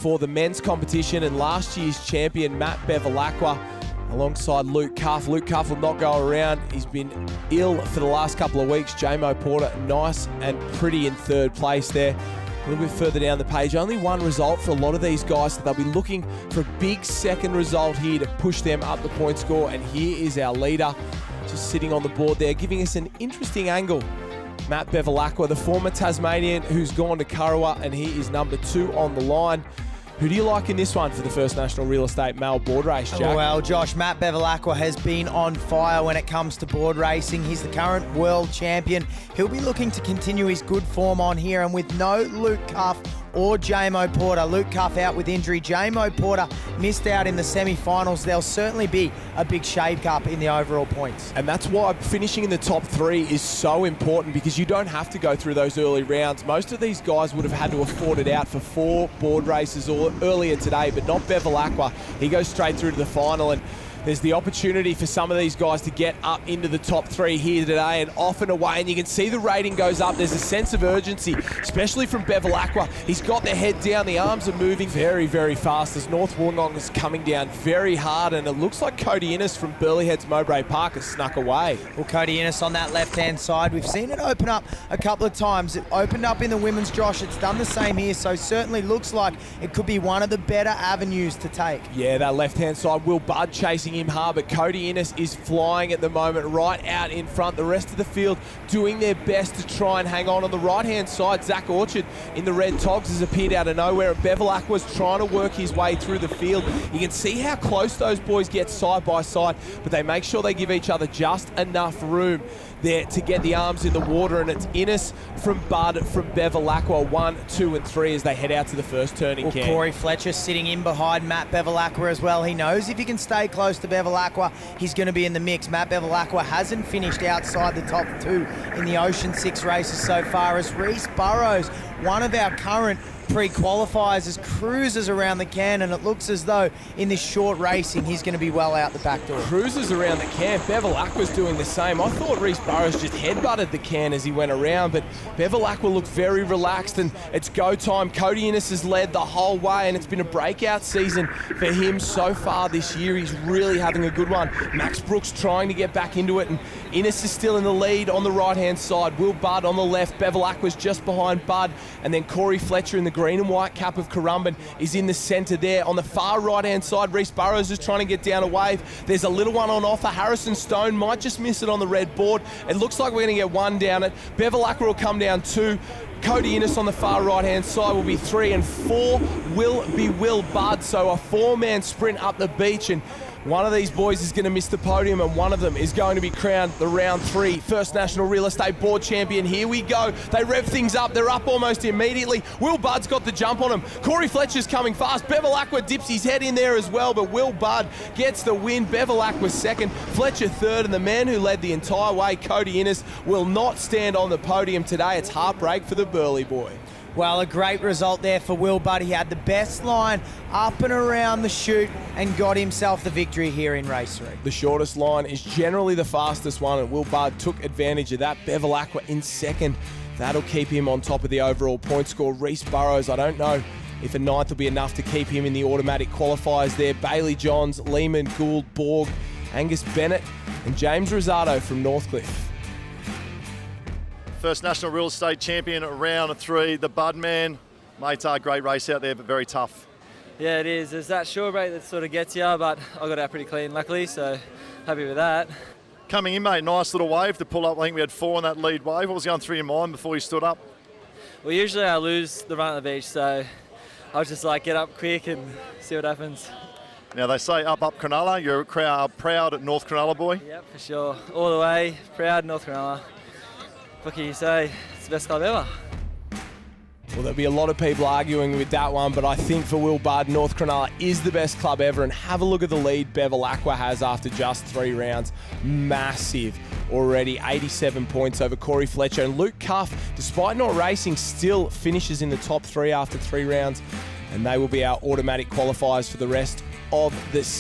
for the men's competition, and last year's champion Matt Bevilacqua alongside Luke Cuff. Luke Cuff will not go around. He's been ill for the last couple of weeks. Jamo Porter, nice and pretty in third place there. A little bit further down the page, only one result for a lot of these guys, so they'll be looking for a big second result here to push them up the point score. And here is our leader, just sitting on the board there, giving us an interesting angle. Matt Bevilacqua, the former Tasmanian who's gone to Kurrawa, and he is number 2 on the line. Who do you like in this one for the First National Real Estate Male Board Race, Jack? Well, Josh, Matt Bevilacqua has been on fire when it comes to board racing. He's the current world champion. He'll be looking to continue his good form on here, and with no Luke Cuff or Jamo Porter. Luke Cuff out with injury. Jamo Porter missed out in the semi-finals. There'll certainly be a big shake-up in the overall points. And that's why finishing in the top 3 is so important, because you don't have to go through those early rounds. Most of these guys would have had to afford it out for 4 board races earlier today, but not Bevilacqua. He goes straight through to the final, and there's the opportunity for some of these guys to get up into the top 3 here today and off and away, and you can see the rating goes up. There's a sense of urgency, especially from Bevilacqua. He's got the head down, the arms are moving very, very fast as North Wollongong is coming down very hard, and it looks like Cody Innes from Burleigh Heads Mowbray Park has snuck away. Well, Cody Innes on that left-hand side, we've seen it open up a couple of times. It opened up in the women's, Josh. It's done the same here, so certainly looks like it could be one of the better avenues to take. Yeah, that left-hand side, Will Budd chasing him hard, but Cody Innes is flying at the moment right out in front. The rest of the field doing their best to try and hang on the right-hand side. Zach Orchard in the red togs has appeared out of nowhere. Bevilacqua's trying to work his way through the field. You can see how close those boys get side by side, but they make sure they give each other just enough room there to get the arms in the water, and it's Innes from Budd from Bevilacqua, 1, 2 and 3 as they head out to the first turning camp. Corey Fletcher sitting in behind Matt Bevilacqua as well. He knows if he can stay close to Bevilacqua, he's going to be in the mix. Matt Bevilacqua hasn't finished outside the top 2 in the Ocean 6 races so far, as Reese Burrows, one of our current pre-qualifiers, as cruises around the can, and it looks as though in this short racing he's going to be well out the back door. Cruises around the can. Bevilacqua's doing the same. I thought Reese Burrows just headbutted the can as he went around, but Bevilacqua looked very relaxed, and it's go time. Cody Innes has led the whole way, and it's been a breakout season for him so far this year. He's really having a good one. Max Brooks trying to get back into it, and Innes is still in the lead on the right-hand side. Will Budd on the left. Bevilacqua's just behind Budd, and then Corey Fletcher in the green and white cap of Currumbin is in the centre there. On the far right-hand side, Reese Burrows is trying to get down a wave. There's a little one on offer. Harrison Stone might just miss it on the red board. It looks like we're going to get 1 down it. Bevilacqua will come down 2. Cody Innes on the far right-hand side will be 3, and 4 will be Will Budd. So a 4-man sprint up the beach, and one of these boys is going to miss the podium, and one of them is going to be crowned the round 3 First National Real Estate Board champion. Here we go. They rev things up. They're up almost immediately. Will Budd's got the jump on him. Corey Fletcher's coming fast. Bevilacqua dips his head in there as well, but Will Budd gets the win. Bevilacqua second, Fletcher third, and the man who led the entire way, Cody Innes, will not stand on the podium today. It's heartbreak for the Burleigh boy. Well, a great result there for Will Budd. He had the best line up and around the chute and got himself the victory here in race 3. The shortest line is generally the fastest one, and Will Budd took advantage of that. Bevilacqua in second. That'll keep him on top of the overall point score. Reese Burrows, I don't know if a 9th will be enough to keep him in the automatic qualifiers there. Bailey Johns, Lehman, Gould, Borg, Angus Bennett, and James Rosado from Northcliffe. First National Real Estate Champion, round 3, the Bud man. Mate, great race out there, but very tough. Yeah, it is. There's that short break that sort of gets you, but I got out pretty clean, luckily, so happy with that. Coming in, mate, nice little wave to pull up. I think we had 4 on that lead wave. What was going through your mind before you stood up? Well, usually I lose the run at the beach, so I was just like, get up quick and see what happens. Now, they say up Cronulla. You're proud at North Cronulla, boy. Yep, for sure. All the way, proud North Cronulla. What can you say? It's the best club ever. Well, there'll be a lot of people arguing with that one, but I think for Will Budd, North Cronulla is the best club ever. And have a look at the lead Bevilacqua has after just 3 rounds. Massive already, 87 points over Corey Fletcher. And Luke Cuff, despite not racing, still finishes in the top 3 after 3 rounds. And they will be our automatic qualifiers for the rest of the season.